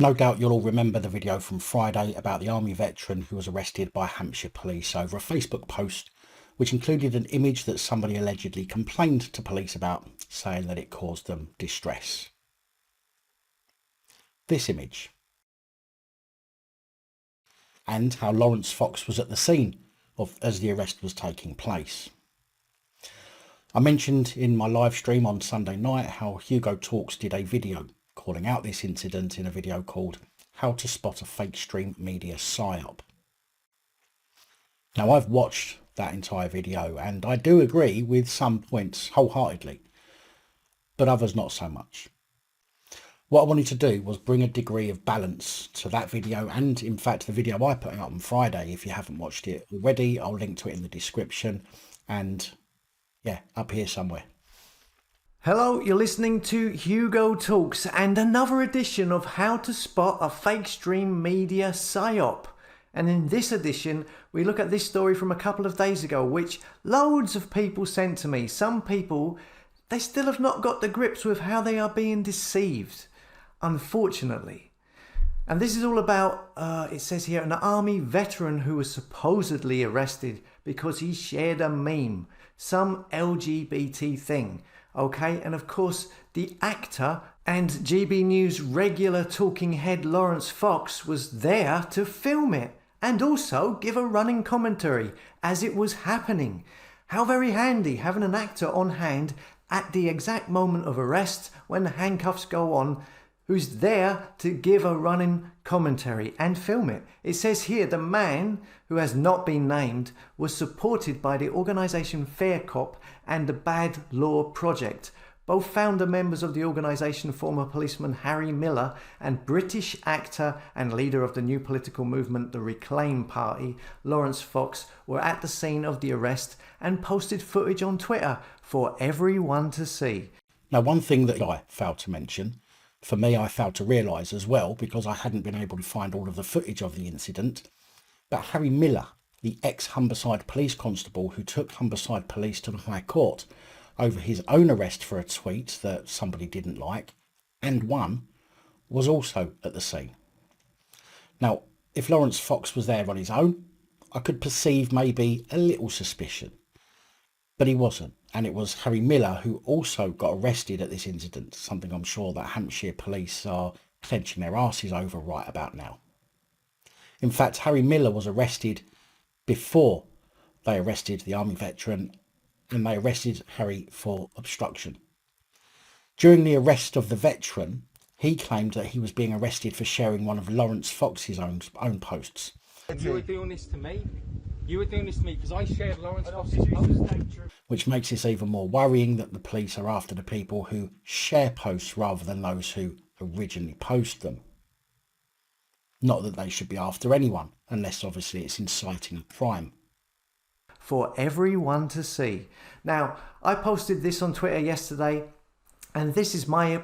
No doubt you'll all remember the video from Friday about the army veteran who was arrested by Hampshire police over a Facebook post which included an image that somebody allegedly complained to police about, saying that it caused them distress. This image. And how Lawrence Fox was at the scene as the arrest was taking place. I mentioned in my live stream on Sunday night how Hugo Talks did a video calling out this incident in a video called How to Spot a Fake Stream Media PSYOP. Now, I've watched that entire video and I do agree with some points wholeheartedly, but others not so much. What I wanted to do was bring a degree of balance to that video, and in fact the video I put out on Friday. If you haven't watched it already, I'll link to it in the description and yeah, up here somewhere. Hello, you're listening to Hugo Talks and another edition of How to Spot a Fake Stream Media PSYOP. And in this edition, we look at this story from a couple of days ago, which loads of people sent to me. Some people, they still have not got the grips with how they are being deceived, unfortunately. And this is all about, it says here, an army veteran who was supposedly arrested because he shared a meme, some LGBT thing. Okay, and of course the actor and GB News regular talking head Lawrence Fox was there to film it and also give a running commentary as it was happening. How very handy having an actor on hand at the exact moment of arrest when the handcuffs go on, who's there to give a running commentary and film it. It says here the man, who has not been named, was supported by the organisation Fair Cop and the Bad Law Project. Both founder members of the organisation, former policeman Harry Miller, and British actor and leader of the new political movement, the Reclaim Party, Lawrence Fox, were at the scene of the arrest and posted footage on Twitter for everyone to see. Now, one thing that I failed to mention, for me I failed to realise as well, because I hadn't been able to find all of the footage of the incident, but Harry Miller, the ex-Humberside police constable who took Humberside police to the High Court over his own arrest for a tweet that somebody didn't like, and won, was also at the scene. Now, if Lawrence Fox was there on his own, I could perceive maybe a little suspicion, but he wasn't. And it was Harry Miller who also got arrested at this incident, something I'm sure that Hampshire police are clenching their asses over right about now. In fact, Harry Miller was arrested before they arrested the army veteran, and they arrested Harry for obstruction. During the arrest of the veteran, he claimed that he was being arrested for sharing one of Lawrence Fox's own posts. You were doing this to me. You were doing this to me because I shared Lawrence Fox's post. Which makes this even more worrying that the police are after the people who share posts rather than those who originally post them. Not that they should be after anyone, unless obviously it's inciting crime. For everyone to see. Now, I posted this on Twitter yesterday, and this is my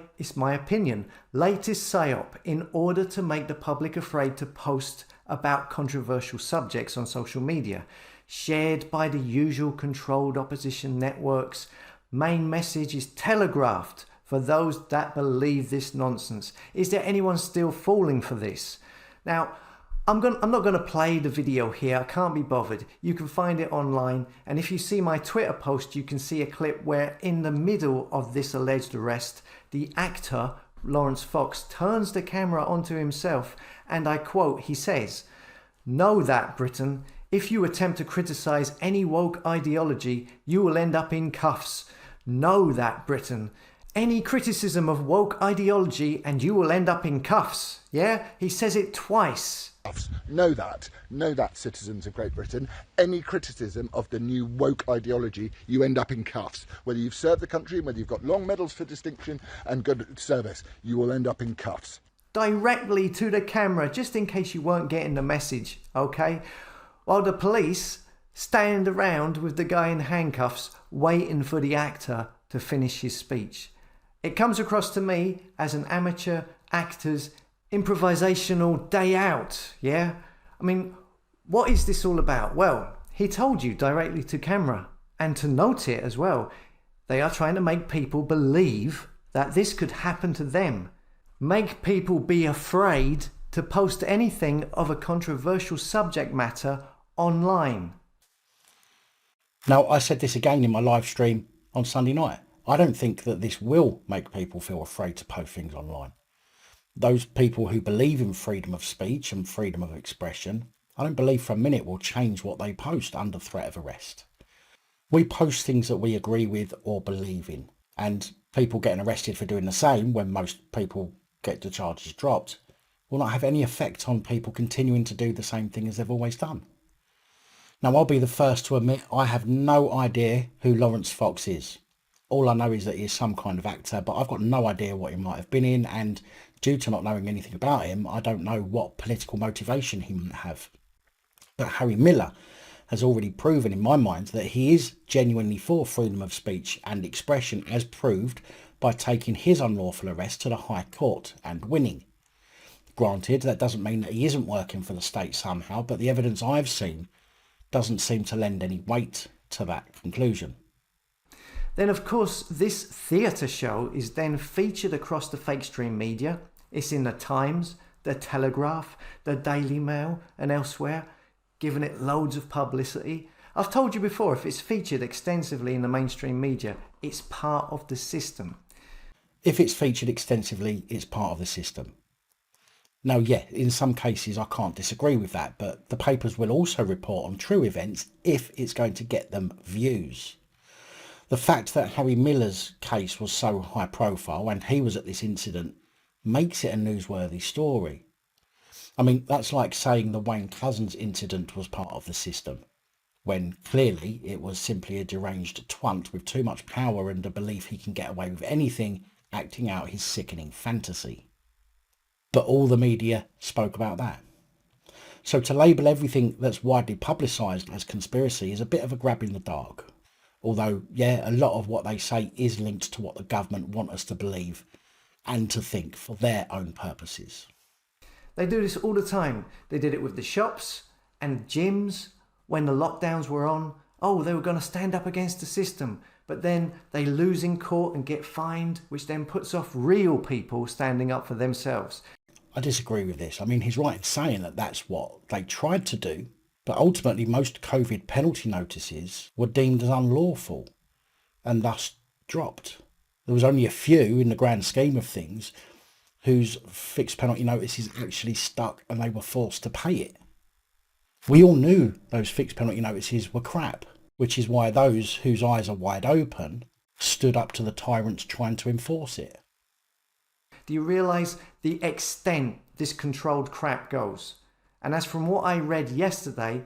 opinion. Latest PSYOP in order to make the public afraid to post about controversial subjects on social media, shared by the usual controlled opposition networks. Main message is telegraphed for those that believe this nonsense. Is there anyone still falling for this? Now, I'm not going to play the video here. I can't be bothered. You can find it online. And if you see my Twitter post, you can see a clip where in the middle of this alleged arrest, the actor, Lawrence Fox, turns the camera onto himself. And I quote, he says, "Know that, Britain, if you attempt to criticise any woke ideology, you will end up in cuffs. Know that, Britain. Any criticism of woke ideology and you will end up in cuffs." Yeah, he says it twice. Know that, citizens of Great Britain. Any criticism of the new woke ideology, you end up in cuffs. Whether you've served the country, whether you've got long medals for distinction and good service, you will end up in cuffs. Directly to the camera, just in case you weren't getting the message, okay? While the police stand around with the guy in handcuffs waiting for the actor to finish his speech. It comes across to me as an amateur actor's improvisational day out, yeah? I mean, what is this all about? Well, he told you directly to camera, and to note it as well. They are trying to make people believe that this could happen to them. make people be afraid to post anything of a controversial subject matter online. Now, I said this again in my live stream on Sunday night. I don't think that this will make people feel afraid to post things online. Those people who believe in freedom of speech and freedom of expression, I don't believe for a minute will change what they post under threat of arrest. We post things that we agree with or believe in, and people getting arrested for doing the same when most people get the charges dropped will not have any effect on people continuing to do the same thing as they've always done. Now, I'll be the first to admit I have no idea who Lawrence Fox is. All I know is that he is some kind of actor, but I've got no idea what he might have been in, and due to not knowing anything about him, I don't know what political motivation he might have. But Harry Miller has already proven in my mind that he is genuinely for freedom of speech and expression, as proved by taking his unlawful arrest to the High Court and winning. Granted, that doesn't mean that he isn't working for the state somehow, but the evidence I've seen doesn't seem to lend any weight to that conclusion. Then, of course, this theatre show is then featured across the fake stream media. It's in the Times, the Telegraph, the Daily Mail and elsewhere, giving it loads of publicity. I've told you before, if it's featured extensively in the mainstream media, it's part of the system. If it's featured extensively, it's part of the system. Now, yeah, in some cases I can't disagree with that, but the papers will also report on true events if it's going to get them views. The fact that Harry Miller's case was so high profile and he was at this incident makes it a newsworthy story. I mean, that's like saying the Wayne Couzens incident was part of the system, when clearly it was simply a deranged twant with too much power and a belief he can get away with anything, acting out his sickening fantasy. But all the media spoke about that. So to label everything that's widely publicised as conspiracy is a bit of a grab in the dark. Although, yeah, a lot of what they say is linked to what the government want us to believe and to think for their own purposes. They do this all the time. They did it with the shops and gyms when the lockdowns were on. Oh, they were going to stand up against the system. But then they lose in court and get fined, which then puts off real people standing up for themselves. I disagree with this. I mean, he's right in saying that that's what they tried to do, but ultimately most COVID penalty notices were deemed as unlawful and thus dropped. There was only a few in the grand scheme of things whose fixed penalty notices actually stuck and they were forced to pay it. We all knew those fixed penalty notices were crap, which is why those whose eyes are wide open stood up to the tyrants trying to enforce it. Do you realise the extent this controlled crap goes? And as from what I read yesterday,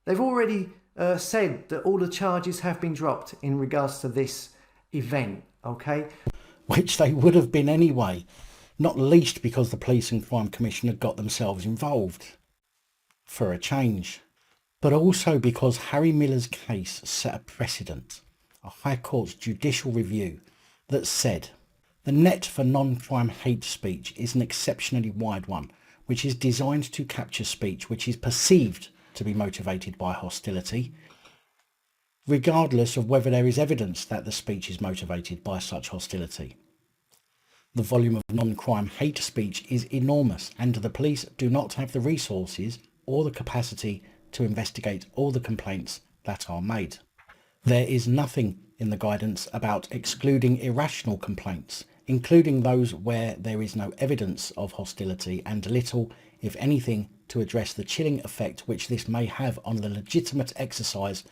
they've already said that all the charges have been dropped in regards to this event, okay? Which they would have been anyway, not least because the Police and Crime Commission had got themselves involved, for a change. But also because Harry Miller's case set a precedent, a High Court's judicial review that said, the net for non-crime hate speech is an exceptionally wide one, which is designed to capture speech which is perceived to be motivated by hostility, regardless of whether there is evidence that the speech is motivated by such hostility. The volume of non-crime hate speech is enormous, and the police do not have the resources or the capacity to investigate all the complaints that are made. There is nothing in the guidance about excluding irrational complaints, including those where there is no evidence of hostility, and little, if anything, to address the chilling effect which this may have on the legitimate exercise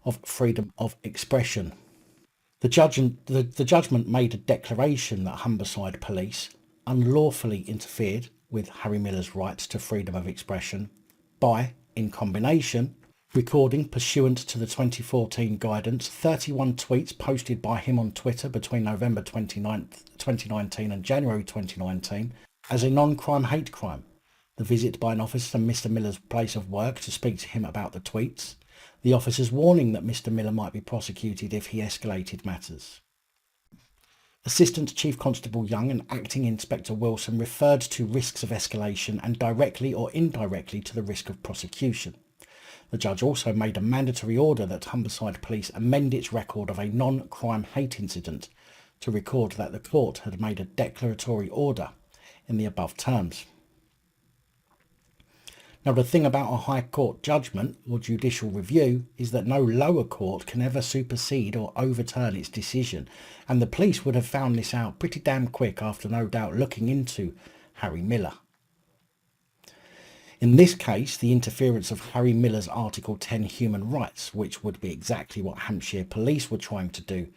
of freedom of expression. The judgment made a declaration that Humberside Police unlawfully interfered with Harry Miller's rights to freedom of expression by, in combination, recording, pursuant to the 2014 guidance, 31 tweets posted by him on Twitter between November 2019 and January 2019 as a non-crime hate crime. The visit by an officer to Mr Miller's place of work to speak to him about the tweets. The officer's warning that Mr Miller might be prosecuted if he escalated matters. Assistant Chief Constable Young and Acting Inspector Wilson referred to risks of escalation and directly or indirectly to the risk of prosecution. The judge also made a mandatory order that Humberside Police amend its record of a non-crime hate incident to record that the court had made a declaratory order in the above terms. Now, the thing about a High Court judgment or judicial review is that no lower court can ever supersede or overturn its decision, and the police would have found this out pretty damn quick after no doubt looking into Harry Miller. In this case, the interference of Harry Miller's Article 10 human rights, which would be exactly what Hampshire police were trying to do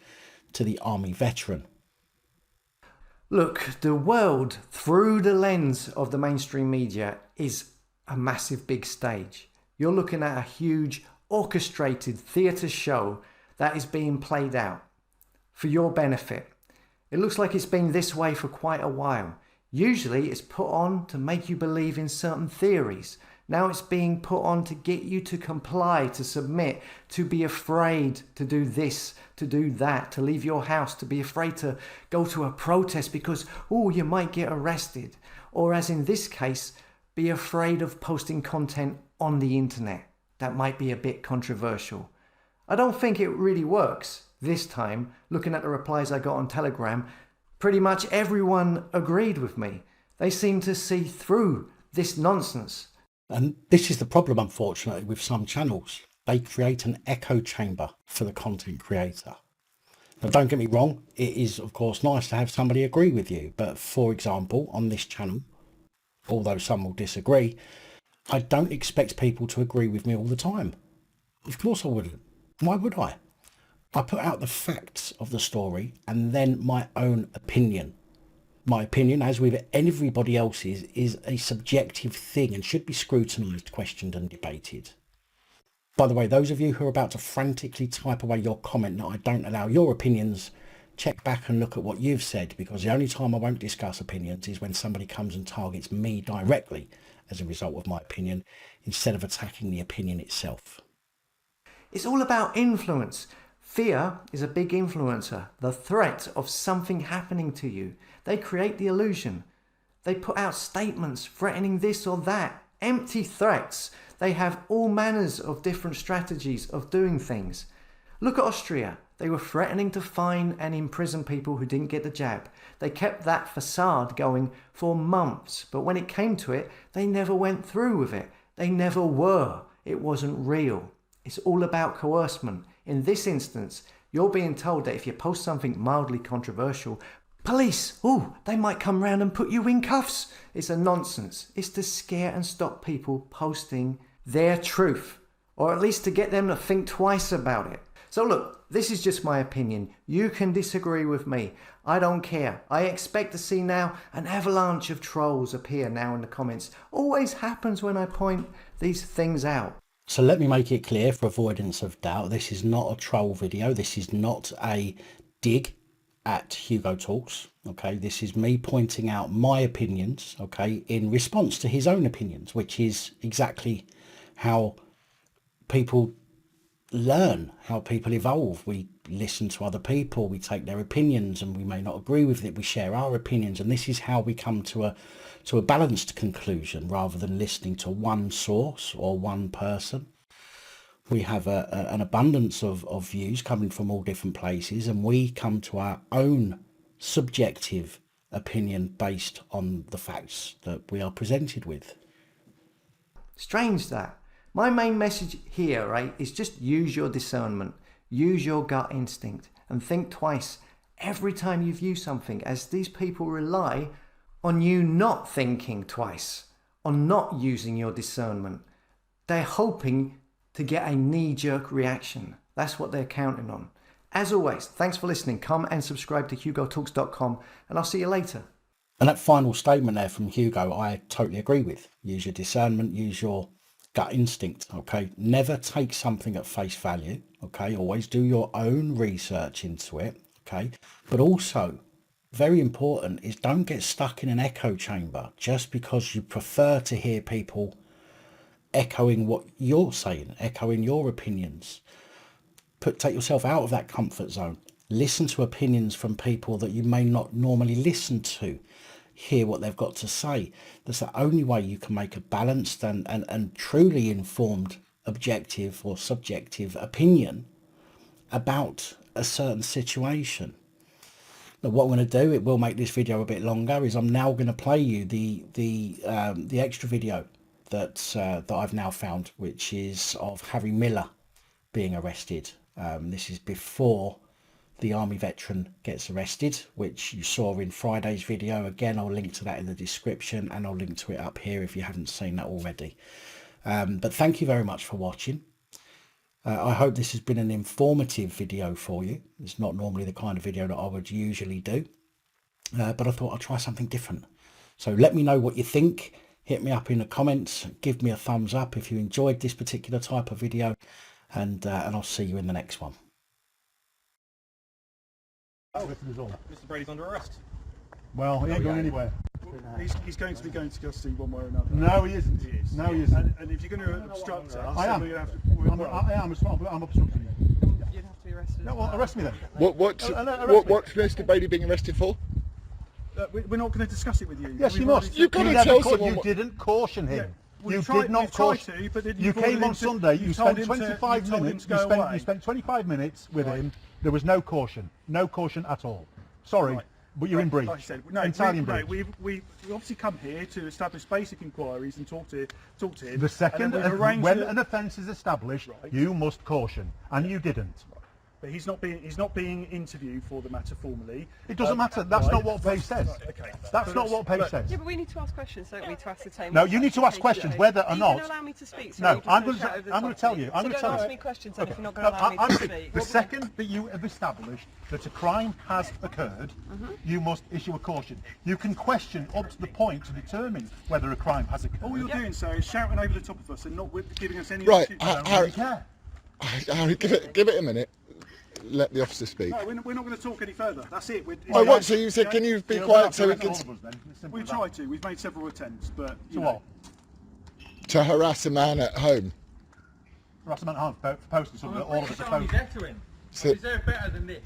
to the army veteran. Look, the world through the lens of the mainstream media is a massive big stage. You're looking at a huge orchestrated theatre show that is being played out for your benefit. It looks like it's been this way for quite a while. Usually it's put on to make you believe in certain theories. Now it's being put on to get you to comply, to submit, to be afraid to do this, to do that, to leave your house, to be afraid to go to a protest because, oh, you might get arrested. Or as in this case, be afraid of posting content on the internet. That might be a bit controversial. I don't think it really works. This time, looking at the replies I got on Telegram, pretty much everyone agreed with me. They seem to see through this nonsense. And this is the problem, unfortunately, with some channels. They create an echo chamber for the content creator. Now, don't get me wrong, it is, of course, nice to have somebody agree with you. But, for example, on this channel, although some will disagree, I don't expect people to agree with me all the time. Of course I wouldn't. Why would I? I put out the facts of the story and then my own opinion. My opinion, as with everybody else's, is a subjective thing and should be scrutinised, questioned and debated. By the way, those of you who are about to frantically type away your comment that I don't allow your opinions, check back and look at what you've said, because the only time I won't discuss opinions is when somebody comes and targets me directly as a result of my opinion, instead of attacking the opinion itself. It's all about influence. Fear is a big influencer. The threat of something happening to you. They create the illusion. They put out statements threatening this or that. Empty threats. They have all manners of different strategies of doing things. Look at Austria. They were threatening to fine and imprison people who didn't get the jab. They kept that facade going for months. But when it came to it, they never went through with it. They never were. It wasn't real. It's all about coercion. In this instance, you're being told that if you post something mildly controversial, police, they might come round and put you in cuffs. It's a nonsense. It's to scare and stop people posting their truth, or at least to get them to think twice about it. So look, this is just my opinion. You can disagree with me. I don't care. I expect to see now an avalanche of trolls appear now in the comments. Always happens when I point these things out. So let me make it clear for avoidance of doubt, this is not a troll video. This is not a dig at Hugo Talks. Okay, this is me pointing out my opinions, okay, in response to his own opinions, which is exactly how people learn, how people evolve. We listen to other people, we take their opinions, and we may not agree with it. We share our opinions, and this is how we come to a balanced conclusion rather than listening to one source or one person. We have an abundance of views coming from all different places, and we come to our own subjective opinion based on the facts that we are presented with. Strange that. My main message here, right, is just use your discernment, use your gut instinct, and think twice every time you view something, as these people rely on you not thinking twice, on not using your discernment. They're hoping to get a knee-jerk reaction. That's what they're counting on. As always, thanks for listening. Come and subscribe to hugotalks.com, and I'll see you later. And that final statement there from Hugo, I totally agree with. Use your discernment, use your gut instinct, okay? Never take something at face value, okay? Always do your own research into it, okay? But also, very important, is don't get stuck in an echo chamber just because you prefer to hear people echoing what you're saying, echoing your opinions. Take yourself out of that comfort zone. Listen to opinions from people that you may not normally listen to. Hear what they've got to say. That's the only way you can make a balanced and truly informed objective or subjective opinion about a certain situation. Now, what I'm going to do, it will make this video a bit longer, is I'm now going to play you the extra video that I've now found, which is of Harry Miller being arrested. This is before the army veteran gets arrested, which you saw in Friday's video. Again, I'll link to that in the description, and I'll link to it up here if you haven't seen that already. But thank you very much for watching. I hope this has been an informative video for you. It's not normally the kind of video that I would usually do, but I thought I'd try something different. So let me know what you think. Hit me up in the comments, give me a thumbs up if you enjoyed this particular type of video, and I'll see you in the next one. Mr. Brady's under arrest. Well, he ain't going anywhere. He's going to be going to custody one way or another. No, he isn't. He is. No, he isn't. And if you're going to obstruct us, I am. then we're going to have to. I'm obstructing you. You'd have to be arrested. No, well, arrest me then. What's Mr. Brady being arrested for? We're not going to discuss it with you. Yes, We've you already must. said- You've got to tell someone. You what- didn't caution him. Yeah, You we've tried- did not we've tried caution. to, but then You you came told on him to- Sunday. you You told spent him to- 25 you told him minutes. to go away. You spent 25 minutes with Right. him. There was no caution. No caution at all. Sorry, Right. but you're in breach. Like I said, no, Entirely in no, breach. we obviously come here to establish basic inquiries and talk to him. The second, and then we've arranged when that- an offence is established, Right. you must caution, and you didn't. But he's not being interviewed for the matter formally. It doesn't matter. That's right. not what Pace says. Right, okay. That's not what Pace but- says. Yeah, but we need to ask questions, don't we, to ascertain. No, what you need to ask actually questions, takes whether or place. Are you not- going to allow me to speak? So No, you're just I'm gonna going shout over the to top tell of me? you. I'm So going to don't tell ask you. me questions then Okay. if you're not going to allow me to speak. The second that you have established that a crime has occurred, you must issue a caution. You can question up to the point to determine whether a crime has occurred. All you're doing, sir, is shouting over the top of us and not giving us any. Right, opportunity. I don't Harry, really care. Harry, give it a minute. Let the officer speak. No, we're not going to talk any further. That's it. Oh, what? So you said, can you be You're quiet gonna so we have to can arrest all of us then. It's simple We as that. tried to. We've made several attempts, but you To know. what? to harass a man at home? Harassment harm for posting something that all of us are Army posting. veteran. So- I deserve better than this.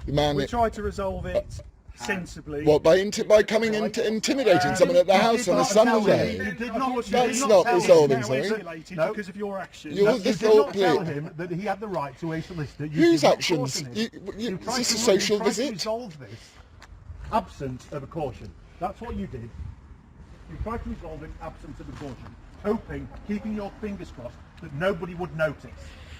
The man, We tried to resolve it sensibly. what, by coming into intimidating someone at the house on a Sunday? You did not. That's you did not tell him- resolving now something. escalated No. because of your actions. You're You the did thought not tell plea. him that he had the right to a solicitor. You Whose did not actions? caution him. Is tried this a to- social you tried visit? To resolve this absent of a caution. That's what you did. You tried to resolve it absent of a caution, hoping, keeping your fingers crossed that nobody would notice.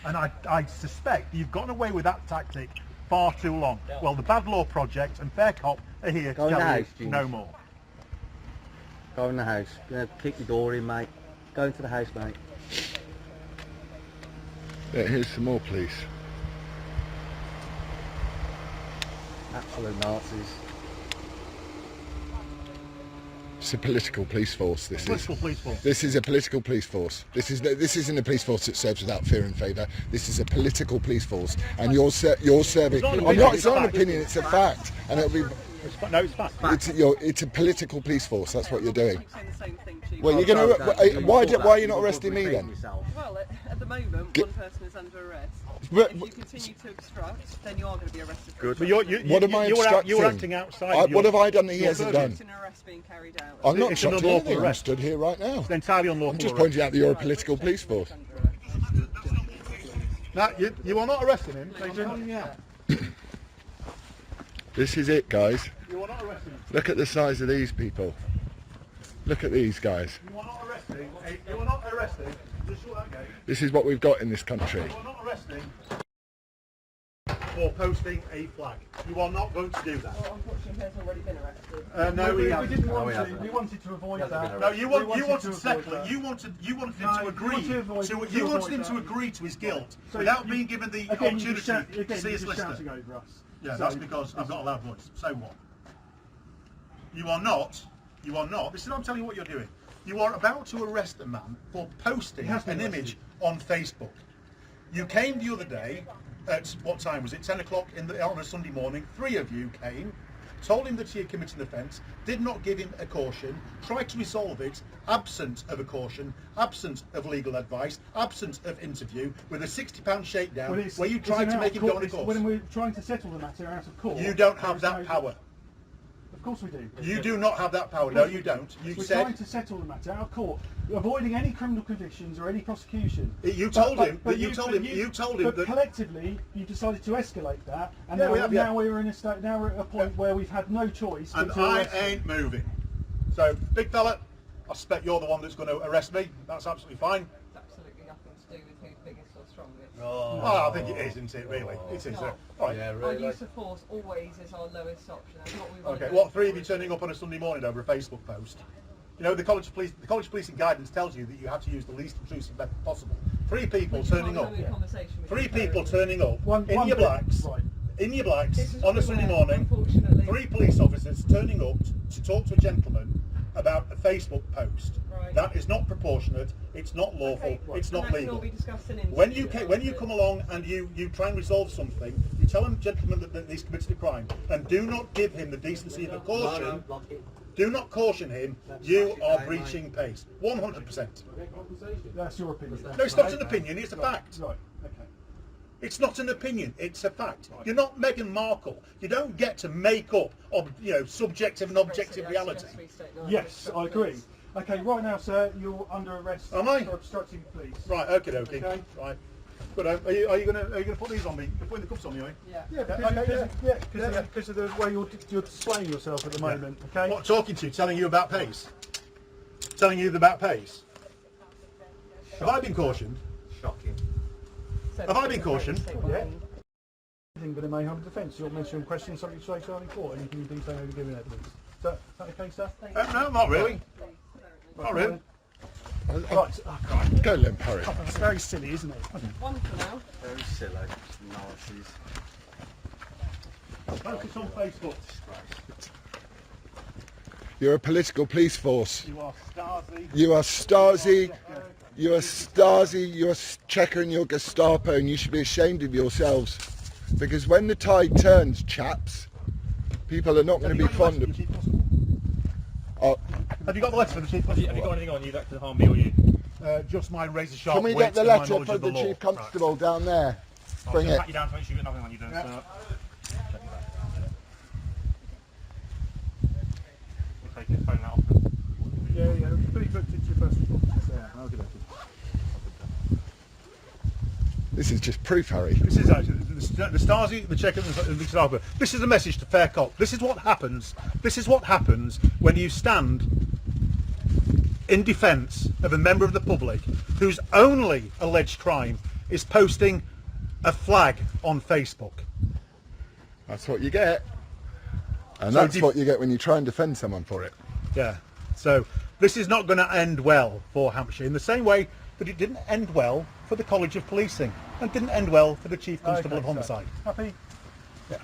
And I suspect you've gotten away with that tactic far too long. Well, the Bad Law Project and Fair Cop are here Go to in the tell you house, Jim. no more. Go in the house. Gonna kick the door in, mate. Go into the house, mate. Yeah, here's some more police. Absolute Nazis. It's a political police force. This is. Political police force. This is a political police force. This isn't a police force that serves without fear and favour. This is a political police force, and you're serving. It's not an I'm not. opinion, It's not an it's a opinion. It's a fact, and it'll be. No, it's fact. It's a political police force. That's what you're doing. Keep saying the same thing, Chief. Well, you're going to. Why are you not arresting me then? Well, at the moment, Get- one person is under arrest. But- If you continue to obstruct, then you are going to be arrested. But you're, What am I you were obstructing? acting outside. What have I done that he your hasn't verdict. done? It's an arrest being carried out. I'm not It's an obstructing unlawful anything. I'm arrest. stood here right now. It's entirely unlawful. I'm just arrest. pointing out that you're a political police force. No, you are not arresting him. I'm telling you now. This is it, guys. You are not arresting him. Look at the size of these people. Look at these guys. You are not arresting. You are not arresting. Just shut that gate. This is what we've got in this country. You are not arresting for posting a flag. You are not going to do that. Well, unfortunately, he has already been arrested. No, we hasn't. didn't want to. We wanted to avoid that. No, you We wanted wanted to to settle avoid it. that. You wanted him No, to we agree. want to avoid- You to wanted avoid him to that. agree to his guilt So without you- being given the Again, opportunity you're to see just his solicitor. shouting over us. Yeah, So- that's because I've got a loud voice. So what? You are not. This is what I'm telling you what you're doing. You are about to arrest a man for posting an image on Facebook. You came the other day at, what time was it? 10 o'clock on a Sunday morning. 3 of you came, told him that he had committed an offence, did not give him a caution, tried to resolve it, absent of a caution, absent of legal advice, absent of interview, with a £60 shakedown, Well, it's- where you it's tried an to out make of him go court- on a it's course. When we're trying to settle the matter out of court, You don't have there's that no- power. Of course we do. You do not have that power. No, you don't. You We're said trying to settle the matter out of court, avoiding any criminal convictions or any prosecution. you told him But that you told him but that. collectively, you decided to escalate that, and Yeah, now, we have, yeah. now we're in a state. Now we're at a point where we've had no choice. And but to I arrest him. ain't moving. So, big fella, I suspect you're the one that's going to arrest me. That's absolutely fine. It's absolutely nothing to do with who's biggest or strongest. Well, I think it is, isn't it? Really, it is. No. Right. Our use of force always is our lowest option. That's what we want Okay. to do. What, 3 of you turning up on a Sunday morning over a Facebook post? You know, the college policing guidance tells you that you have to use the least intrusive method possible. 3 people Which is turning why we're up. having a conversation with 3 you, people Terry. turning up One in your bit, blacks. right. In your blacks This is on a what Sunday we're, morning. unfortunately. 3 police officers turning up to talk to a gentleman about a Facebook post. Right. That is not proportionate. It's not lawful. Okay, It's and not that can legal. all be discussed in When you interview, when you can't come it? along and you try and resolve something, you tell him, gentleman, that he's committed a crime, and do not give him the decency of a caution. Do not caution him. You are breaching pace. 100%. That's your opinion. No, it's not an opinion. It's a fact. Right. Okay. It's not an opinion. It's a fact. You're not Meghan Markle. You don't get to make up, subjective and objective Basically, I reality. suggest we state no Yes, I agree. obstructions. Okay, right now, sir, you're under arrest Am I? for obstructing the police. Right. Okay. Okay. Right. But are you gonna put these on me? You're putting the cuffs on me, are you? Yeah. Yeah, Okay, because of the way you're displaying yourself at the moment. Okay. What, talking to you, telling you about pace? Telling you about pace? Have I been cautioned? Shocking. So Have I been cautioned? Yeah. Anything but it may have a defence. You'll mention question something straight on in court. Anything you do say over giving evidence. Is that okay, sir? No, not really. Not really. Right. Oh, God. Go, Limp, hurry. It's very silly, isn't it? One for now. Very silly. Nazis. Focus on Facebook. You're a political police force. You are Stasi. You are Stasi. You are Stasi. You're Checker and you're Gestapo, and you should be ashamed of yourselves. Because when the tide turns, chaps, people are not going to be fond of. Oh, Have you got the letter for the chief? Have you got anything on you that could harm me or you? Just my razor sharp. can we weight get the and my letter knowledge for of the law. chief constable down there? I'll Bring just it. pat you down to make sure you've got nothing on you, don't Yeah. so. We'll take it, phone that off. Yeah. Pretty booked into your first report. Okay. This is just proof, Harry. This is actually the Stasi, the Checker, and the Gestapo. This is a message to fair cop. This is what happens. This is what happens when you stand in defence of a member of the public whose only alleged crime is posting a flag on Facebook. That's what you get. And So that's what you get when you try and defend someone for it. Yeah. So this is not going to end well for Hampshire in the same way that it didn't end well for the College of Policing and didn't end well for the Chief Constable of Homicide. Happy? Yeah.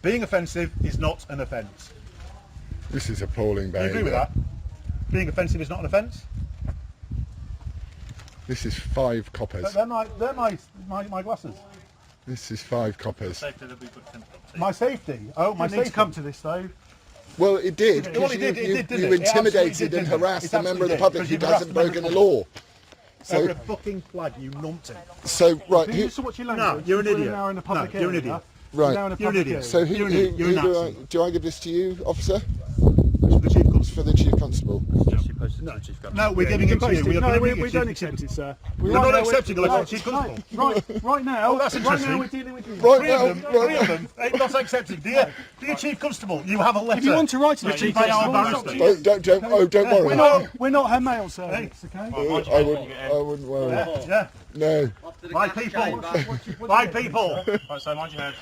Being offensive is not an offence. This is appalling Do behaviour. you agree with that? Being offensive is not an offence? This is 5 coppers. They're my glasses. This is 5 coppers. Safety, there'll be good symptoms. My safety. Oh, my I need safety. to come to this though. Well, it did, Well, because it did, you didn't you it? It absolutely intimidated did, and didn't it? harassed It a member of the absolutely public did, who because you've hasn't harassed a broken the member of law. Over So, a fucking flag, you numpty. so right, Can you who, just watch your No, language? you're an We're idiot. now in a public No, you're an area. idiot. We're Right. now in a You're an public idiot. area. so who, You're an who, idiot. You're a who Nazi. do I give this to you, officer? The Chief Constable. For the chief constable. No, we're giving it to you. No, giving we it don't to accept you. it, sir. You're not accepting the letter of the Chief Constable. Right now, Oh, that's right interesting. now we're dealing with you. Right Three now, of them ain't not accepting. Dear Chief Constable, you have a letter. If you want to write to the which Chief they are Constable, embarrassed don't worry. we're not her mail service, okay? I wouldn't worry. Yeah. No. My people. My people. Right, so mind your head.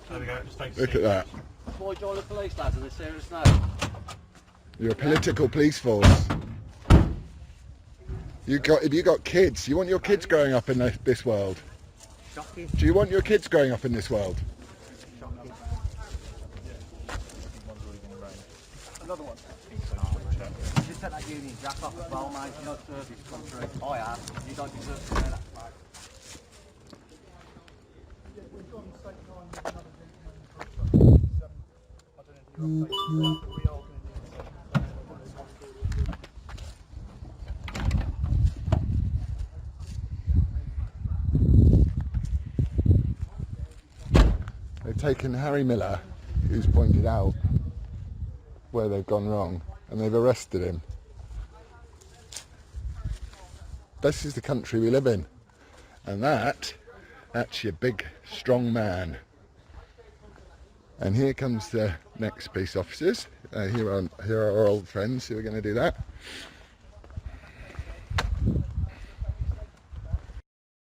There we go, just take a Look seat. at that. Before I join the police, lads, are they serious now? You're a political police force. If you got kids, you want your kids growing up in this world. Shocking. Do you want your kids growing up in this world? Another one. You just take that Union Jack off as well, mate. You don't deserve this country. I have. You don't deserve to wear that flag. They've taken Harry Miller, who's pointed out where they've gone wrong, and they've arrested him. This is the country we live in, and that's your big, strong man. And here comes the next police officers. Here are our old friends who are going to do that.